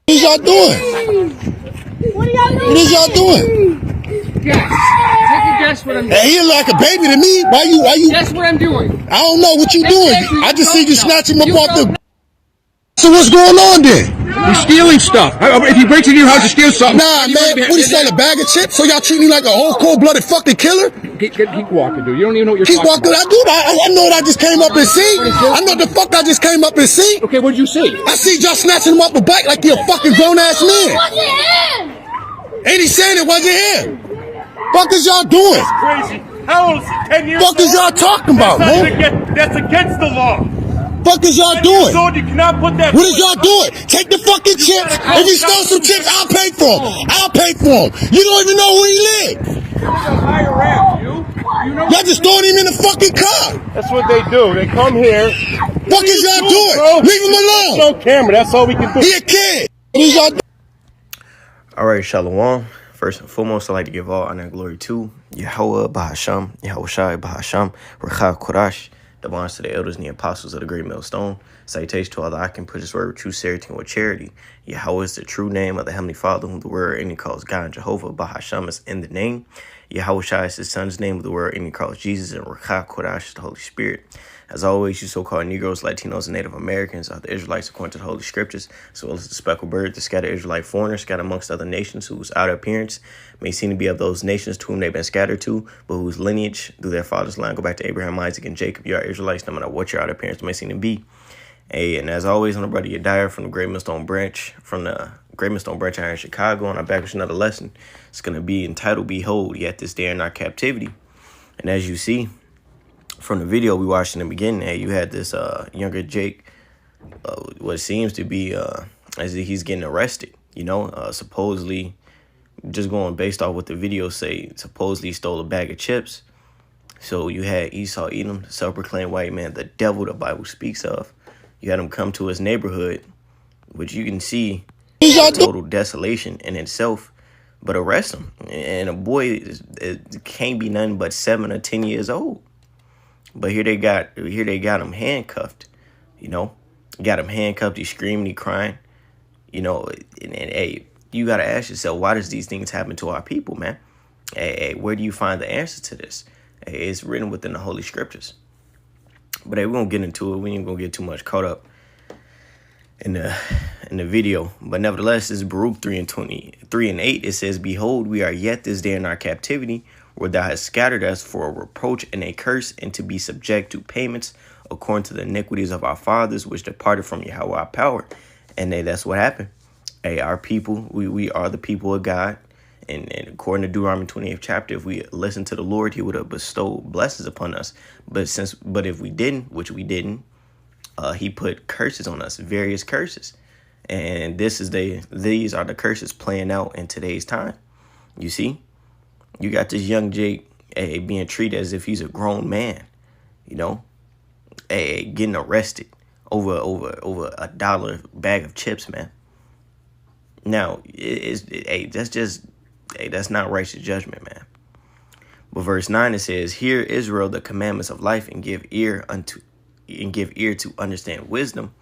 What is y'all doing? What is y'all doing? Guess. Take a guess what I'm doing. Hey, he like a baby to me. Why you? Guess what I'm doing. I don't know what you doing. I just see you snatch him up off the. So what's going on then? He's stealing stuff. If he breaks into your house to steal something. Nah, man. What, he stole a bag of chips? So y'all treat me like a whole cold-blooded fucking killer? Keep walking, dude. You don't even know what you're Keep talking walking. about. I do. I know what I just came up and see. I know the fuck I just came up and see. Okay, what did you see? I see y'all snatching him up a bike like he a fucking grown-ass man. Ain't he saying it wasn't him? Fuck is y'all doing? That's crazy. How old is he? 10 years old? Fuck is y'all talking about, man? That's against the law. Fuck is y'all doing? You cannot put that. What is y'all doing? Take the fucking chips. If he stole some chips, I'll pay for him. I'll pay for him. You don't even know where he lives. Y'all just throwing him in the fucking car. That's what they do. They come here. Fuck is y'all doing? Leave him alone. No camera. That's all we can do. He a kid. What is y'all doing? All right, Shalom. First and foremost, I'd like to give all honor and glory to Yahweh Bahasham, Yahweh Shai Bahasham, Rechah Korash, that belongs to the elders and the apostles of the great millstone. Salutation to all that I can put his word with true sincerity and with charity. Yahweh is the true name of the Heavenly Father, whom the word and he calls God, and Jehovah Bahasham is in the name. Yahweh Shai is his son's name of the word and he calls Jesus, and Rechah Korash is the Holy Spirit. As always, you so-called Negroes, Latinos, and Native Americans are the Israelites according to the Holy Scriptures, as well as the speckled bird, the scattered Israelite foreigners scattered amongst other nations, whose outer appearance may seem to be of those nations to whom they've been scattered to, but whose lineage through their father's line go back to Abraham, Isaac, and Jacob. You are Israelites, no matter what your outer appearance may seem to be. Hey, and as always, I'm the brother Yediah from the Great Millstone Branch, out here in Chicago, and I'm back with another lesson. It's going to be entitled, Behold, Yet This Day in Our Captivity. And as you see from the video we watched in the beginning, you had this younger Jake, what seems to be as if he's getting arrested, supposedly, just going based off what the videos say, supposedly he stole a bag of chips. So you had Esau Edom, the self-proclaimed white man, the devil the Bible speaks of. You had him come to his neighborhood, which you can see total desolation in itself, but arrest him. And a boy can't be nothing but 7 or 10 years old. But here they got him handcuffed, got him handcuffed. He's screaming, he crying, and hey, you got to ask yourself, why does these things happen to our people, man? Hey, where do you find the answer to this? Hey, it's written within the Holy Scriptures. But hey, we're going to get into it. We ain't going to get too much caught up in the video. But nevertheless, this is Baruch 3:8. It says, Behold, we are yet this day in our captivity, where thou hast scattered us for a reproach and a curse, and to be subject to payments according to the iniquities of our fathers, which departed from Yahweh our power. And that's what happened. Hey, our people, we are the people of God. And according to Deuteronomy 28th chapter, if we listen to the Lord, he would have bestowed blessings upon us. But if we didn't, which we didn't, he put curses on us, various curses. And these are the curses playing out in today's time. You see? You got this young Jake being treated as if he's a grown man, getting arrested over $1 bag of chips, man. Now, that's not righteous judgment, man. But verse 9, it says, Hear, Israel, the commandments of life, and give ear to understand wisdom.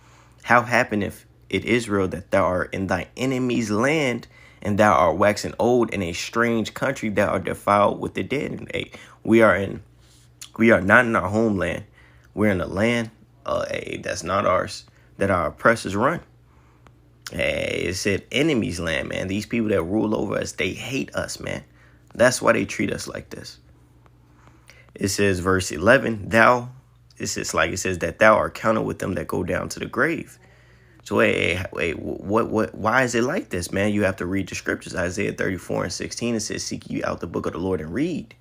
How happeneth it, Israel, that thou art in thy enemy's land, and thou art waxing old in a strange country, thou art defiled with the dead. And we are not in our homeland. We're in a land that's not ours, that our oppressors run. It said enemy's land, man. These people that rule over us, they hate us, man. That's why they treat us like this. It says, verse 11, it says that thou art counted with them that go down to the grave. So, why is it like this, man? You have to read the scriptures. Isaiah 34:16, it says, Seek ye out the book of the Lord and read.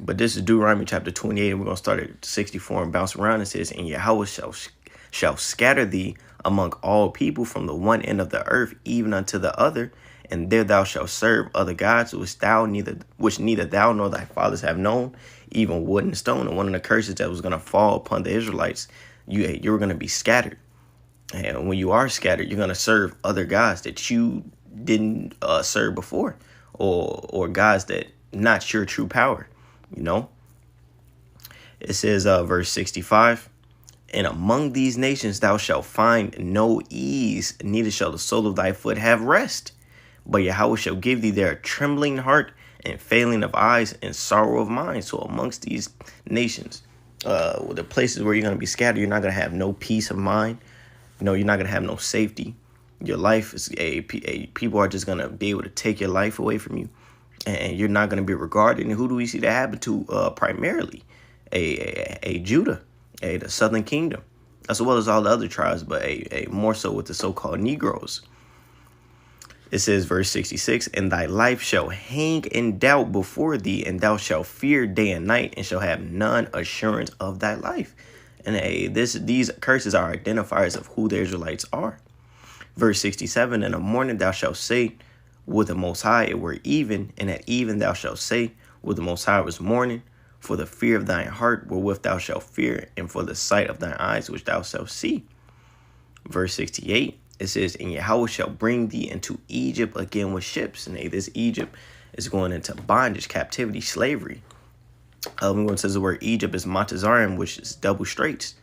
But this is Deuteronomy chapter 28, and we're going to start at 64 and bounce around. It says, And Yahweh shall scatter thee among all people from the one end of the earth, even unto the other, and there thou shalt serve other gods, which neither thou nor thy fathers have known, even wood and stone. And one of the curses that was going to fall upon the Israelites, you're going to be scattered. And when you are scattered, you're going to serve other gods that you didn't serve before, or gods that not your true power. It says, verse 65, And among these nations thou shalt find no ease, neither shall the sole of thy foot have rest. But Yahweh shall give thee there a trembling heart and failing of eyes and sorrow of mind. So amongst these nations, the places where you're going to be scattered, you're not going to have no peace of mind. You're not going to have no safety. Your life is people are just going to be able to take your life away from you, and you're not going to be regarded. And who do we see that happen to primarily? A Judah, the southern kingdom, as well as all the other tribes, but a more so with the so-called Negroes. It says, verse 66, and thy life shall hang in doubt before thee, and thou shalt fear day and night, and shall have none assurance of thy life. And these curses are identifiers of who the Israelites are. Verse 67, in the morning thou shalt say, with the Most High it were even, and at even thou shalt say, with the Most High was morning, for the fear of thine heart wherewith thou shalt fear, and for the sight of thine eyes which thou shalt see. Verse 68, it says, and Yahweh shall bring thee into Egypt again with ships. And this Egypt is going into bondage, captivity, slavery. When it says the word Egypt is Matazarim, which is double straits.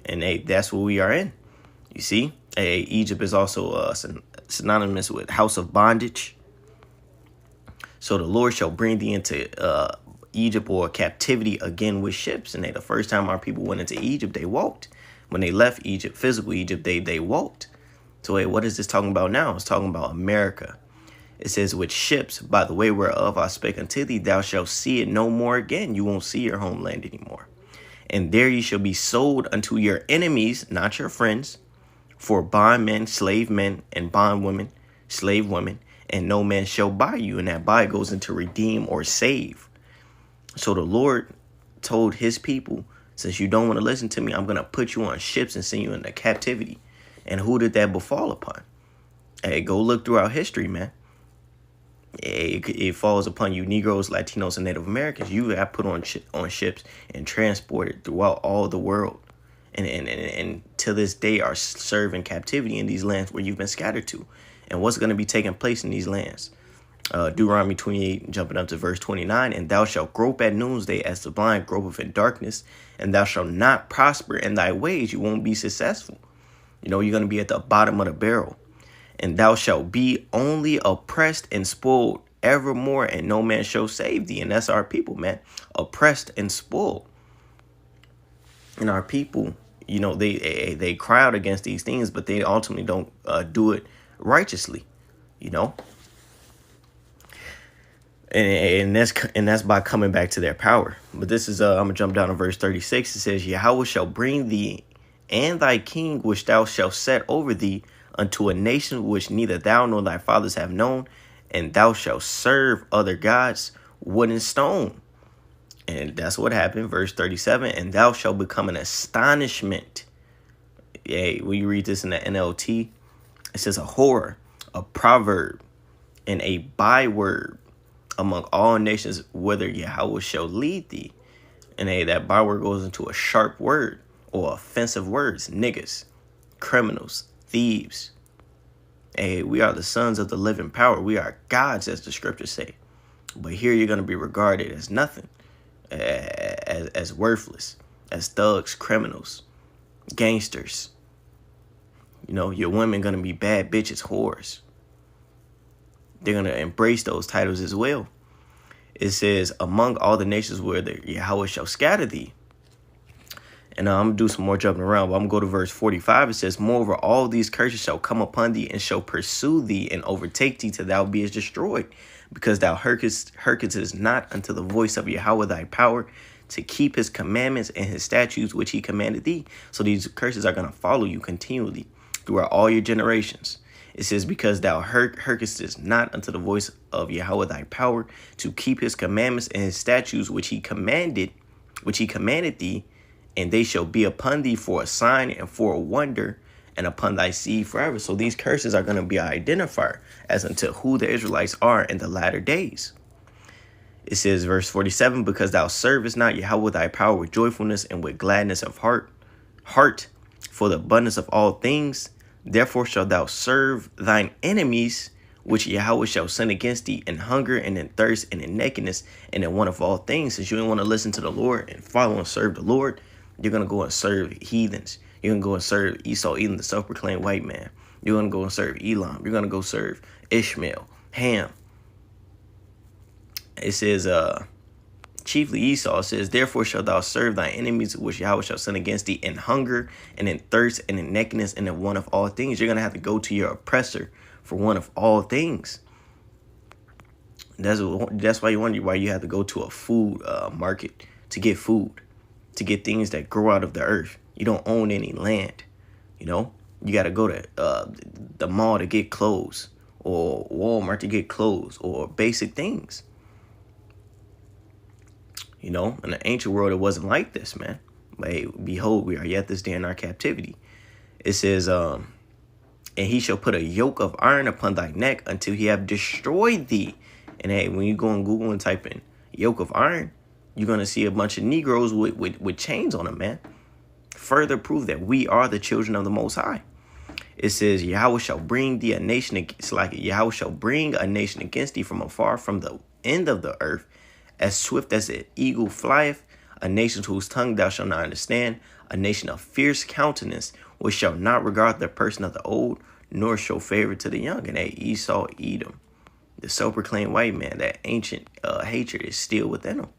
And that's what we are in. You see, Egypt is also synonymous with house of bondage. So the Lord shall bring thee into Egypt or captivity again with ships. And the first time our people went into Egypt, they walked. When they left Egypt, physical Egypt, they walked. So what is this talking about now? It's talking about America. It says, with ships, by the way whereof I spake unto thee, thou shalt see it no more again. You won't see your homeland anymore. And there ye shall be sold unto your enemies, not your friends, for bondmen, slave men, and bondwomen, slave women, and no man shall buy you. And that buy goes into redeem or save. So the Lord told his people, since you don't want to listen to me, I'm going to put you on ships and send you into captivity. And who did that befall upon? Go look throughout history, man. It falls upon you Negroes, Latinos, and Native Americans. You got put on ships and transported throughout all the world. And to this day are served in captivity in these lands where you've been scattered to. And what's going to be taking place in these lands? Deuteronomy 28, jumping up to verse 29, and thou shalt grope at noonday as the blind gropeth in darkness, and thou shalt not prosper in thy ways. You won't be successful. You're going to be at the bottom of the barrel. And thou shalt be only oppressed and spoiled evermore, and no man shall save thee. And that's our people, man. Oppressed and spoiled. And our people, they cry out against these things, but they ultimately don't do it righteously, And that's by coming back to their power. But this is, I'm going to jump down to verse 36. It says, Yahweh shall bring thee and thy king, which thou shalt set over thee, unto a nation which neither thou nor thy fathers have known, and thou shalt serve other gods, wood and stone. And that's what happened. Verse 37, and thou shalt become an astonishment. When you read this in the NLT, it says a horror, a proverb, and a byword among all nations, whither Yahweh shall lead thee. And that byword goes into a sharp word or offensive words. Niggas, criminals, thieves. We are the sons of the living power. We are gods, as the scriptures say. But here you're going to be regarded as nothing, as worthless, as thugs, criminals, gangsters. Your women going to be bad bitches, whores. They're going to embrace those titles as well. It says, among all the nations where the Yahweh shall scatter thee. And I'm going to do some more jumping around, but I'm going to go to verse 45. It says, moreover, all these curses shall come upon thee and shall pursue thee and overtake thee till thou beest destroyed, because thou hearkenest not unto the voice of Yahweh thy power to keep his commandments and his statutes which he commanded thee. So these curses are going to follow you continually throughout all your generations. It says, because thou hearkenest not unto the voice of Yahweh thy power to keep his commandments and his statutes which he commanded thee, and they shall be upon thee for a sign and for a wonder, and upon thy seed forever. So these curses are going to be an identifier as unto who the Israelites are in the latter days. It says, verse 47, because thou servest not Yahweh thy power with joyfulness and with gladness of heart, for the abundance of all things, therefore shalt thou serve thine enemies, which Yahweh shall send against thee in hunger and in thirst and in nakedness and in want of all things. Since you didn't want to listen to the Lord and follow and serve the Lord, You're going to go and serve heathens. You're going to go and serve Esau, Edom, the self-proclaimed white man. You're going to go and serve Elam. You're going to go serve Ishmael, Ham. It says, chiefly Esau, it says, therefore shalt thou serve thy enemies, which Yahweh shall send against thee in hunger and in thirst and in nakedness and in want of all things. You're going to have to go to your oppressor for one of all things. That's why you wonder why you have to go to a food market to get food, to get things that grow out of the earth. You don't own any land, you know. You got to go to the mall to get clothes, or Walmart to get clothes, or basic things. You know, in the ancient world, it wasn't like this, man. But hey, behold, we are yet this day in our captivity. It says, and he shall put a yoke of iron upon thy neck until he have destroyed thee. And hey, when you go on Google and type in yoke of iron, you're going to see a bunch of Negroes with chains on them, man. Further proof that we are the children of the Most High. It says, Yahweh shall bring thee a nation, it's like Yahweh shall bring a nation against thee from afar, from the end of the earth, as swift as an eagle flieth, a nation whose tongue thou shalt not understand, a nation of fierce countenance, which shall not regard the person of the old, nor show favor to the young. And hey, Esau, Edom, the self-proclaimed white man, that ancient hatred is still within him.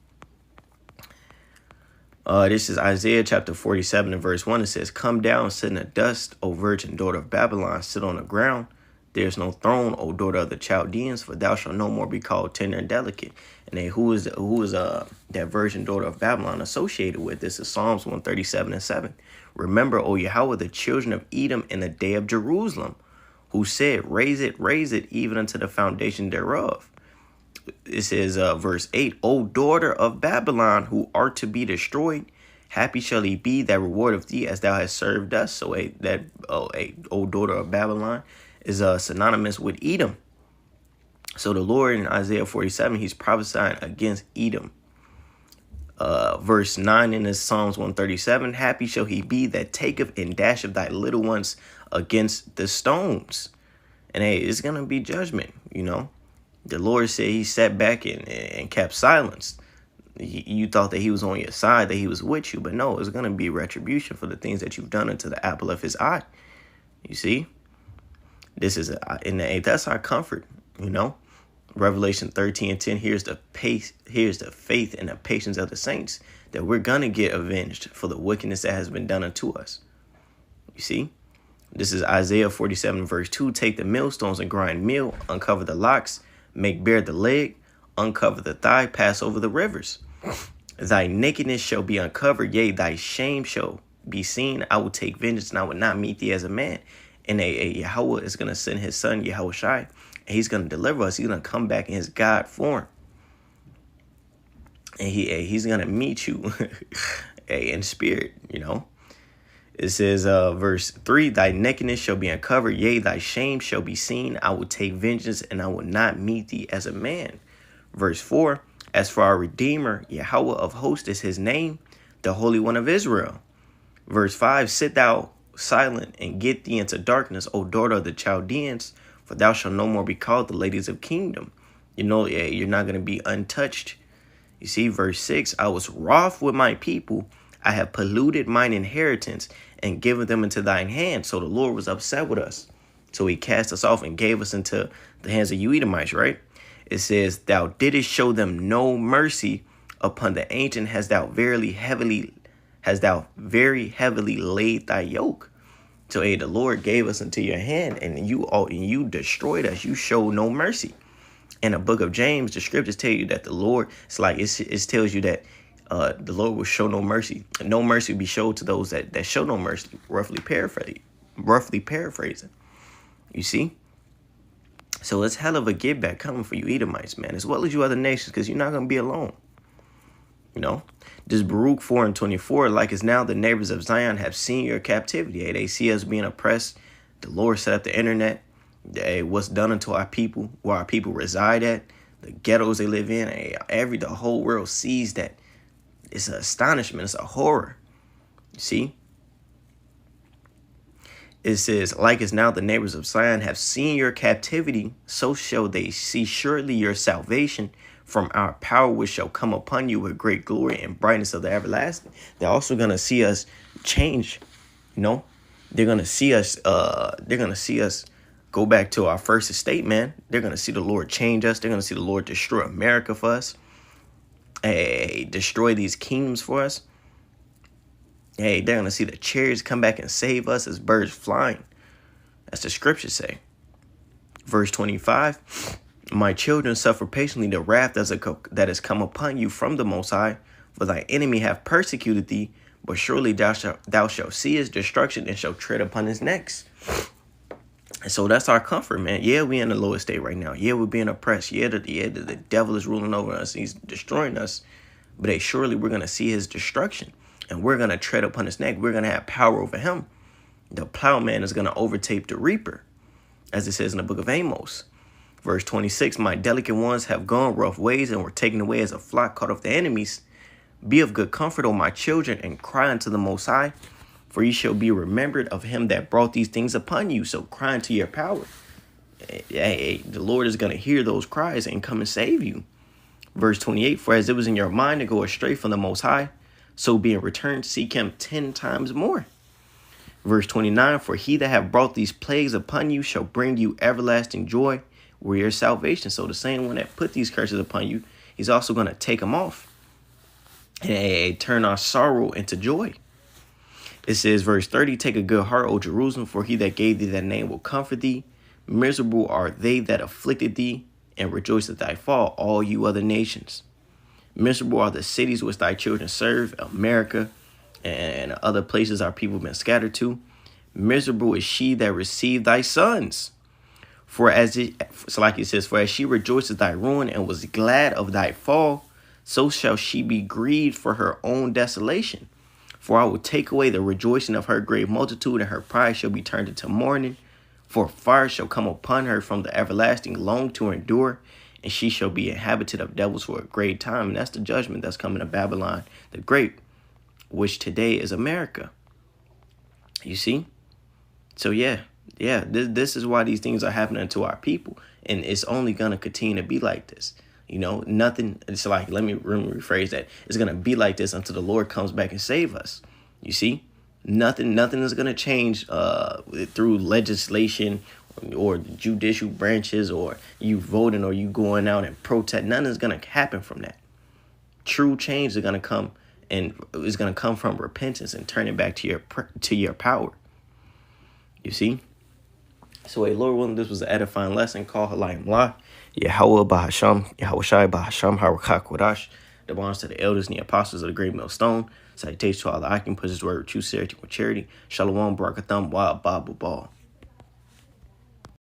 This is Isaiah chapter 47 and verse 1. It says, come down, sit in the dust, O virgin daughter of Babylon, sit on the ground. There is no throne, O daughter of the Chaldeans, for thou shalt no more be called tender and delicate. And then who is that virgin daughter of Babylon associated with? This is Psalms 137 and 7. Remember, O Yahweh, the children of Edom in the day of Jerusalem, who said, raise it, even unto the foundation thereof. It says, verse 8, O daughter of Babylon, who art to be destroyed, happy shall he be that reward of thee as thou hast served us. So O daughter of Babylon is synonymous with Edom. So the Lord in Isaiah 47, he's prophesying against Edom. Verse 9 in this Psalms 137, happy shall he be that taketh and dasheth thy little ones against the stones. And hey, it's going to be judgment, you know. The Lord said he sat back and kept silence. You thought that he was on your side, that he was with you. But no, it's going to be retribution for the things that you've done unto the apple of his eye. You see? This is that's our comfort, you know. Revelation 13:10. Here's the faith and the patience of the saints, that we're gonna get avenged for the wickedness that has been done unto us. You see, this is Isaiah 47 verse 2. Take the millstones and grind meal, uncover the locks, make bare the leg, uncover the thigh, pass over the rivers. Thy nakedness shall be uncovered, yea, thy shame shall be seen. I will take vengeance, and I will not meet thee as a man. And Yahweh is going to send his son, Yahweh Shai, and he's going to deliver us. He's going to come back in his God form. And he's going to meet you in spirit, you know. It says, verse 3, thy nakedness shall be uncovered, yea, thy shame shall be seen. I will take vengeance, and I will not meet thee as a man. Verse 4, as for our Redeemer, Yahweh of hosts is his name, the Holy One of Israel. Verse 5, sit thou silent and get thee into darkness, O daughter of the Chaldeans, for thou shalt no more be called the ladies of kingdom. You know, you're not going to be untouched. You see, verse 6, I was wroth with my people. I have polluted mine inheritance and given them into thine hand. So the Lord was upset with us. So he cast us off and gave us into the hands of you Edomites, right? It says, thou didst show them no mercy upon the ancient, hast thou very heavily laid thy yoke. So the Lord gave us into your hand, and you destroyed us. You showed no mercy. In the book of James, the scriptures tell you that the Lord, it tells you that the Lord will show no mercy. No mercy will be showed to those that show no mercy. Roughly paraphrasing. You see? So it's hell of a get back coming for you Edomites, man, as well as you other nations, because you're not going to be alone. You know, this Baruch 4:24, like as now the neighbors of Zion have seen your captivity. They see us being oppressed. The Lord set up the internet. What's done unto our people, where our people reside at, the ghettos they live in. The whole world sees that. It's an astonishment. It's a horror. You see? It says, like as now the neighbors of Zion have seen your captivity, so shall they see surely your salvation. from our power which shall come upon you with great glory and brightness of the everlasting. They're also gonna see us change, you know. They're gonna see us go back to our first estate, man. They're gonna see the Lord change us. They're gonna see the Lord destroy America for us. Hey, destroy these kingdoms for us. Hey, they're going to see the chariots come back and save us as birds flying. That's the scriptures say. Verse 25, my children, suffer patiently the wrath that has come upon you from the Most High, for thy enemy have persecuted thee, but surely thou shalt see his destruction and shalt tread upon his necks. And so that's our comfort, man. Yeah, we're in the lowest state right now. Yeah, we're being oppressed. Yeah, the devil is ruling over us. He's destroying us. But hey, surely we're going to see his destruction. And we're going to tread upon his neck. We're going to have power over him. The plowman is going to overtake the reaper, as it says in the book of Amos. Verse 26, my delicate ones have gone rough ways and were taken away as a flock caught of the enemies. Be of good comfort, O my children, and cry unto the Most High. For ye shall be remembered of him that brought these things upon you. So cry unto your power. Hey, the Lord is going to hear those cries and come and save you. Verse 28, for as it was in your mind to go astray from the Most High, so being returned, seek him 10 times more. Verse 29, for he that have brought these plagues upon you shall bring you everlasting joy, where your salvation. So the same one that put these curses upon you, he's also going to take them off and turn our sorrow into joy. It says, verse 30, take a good heart, O Jerusalem, for he that gave thee that name will comfort thee. Miserable are they that afflicted thee, and rejoice at thy fall, all you other nations. Miserable are the cities which thy children serve, America, and other places our people have been scattered to. Miserable is she that received thy sons. For as she rejoiced at thy ruin and was glad of thy fall, so shall she be grieved for her own desolation. For I will take away the rejoicing of her great multitude, and her pride shall be turned into mourning. For fire shall come upon her from the everlasting, long to endure, and she shall be inhabited of devils for a great time. And that's the judgment that's coming to Babylon the Great, which today is America. You see? So yeah, this is why these things are happening to our people. And it's only going to continue to be like this. You know, nothing, it's like, let me rephrase that. It's going to be like this until the Lord comes back and save us. You see, nothing is going to change through legislation or judicial branches or you voting or you going out and protest. Nothing is going to happen from that. True change is going to come, and it's going to come from repentance and turning back to your power. You see? So, Lord willing, this was an edifying lesson called Halayim La. Yahweh Bahasham, Yahweh Shai Bahasham, Our Captivity. The bonds to the elders and the apostles of the great millstone. Salutations to all the I can put his word with true sincerity with charity. Shalom, Barakatham, Wa Babu Ball.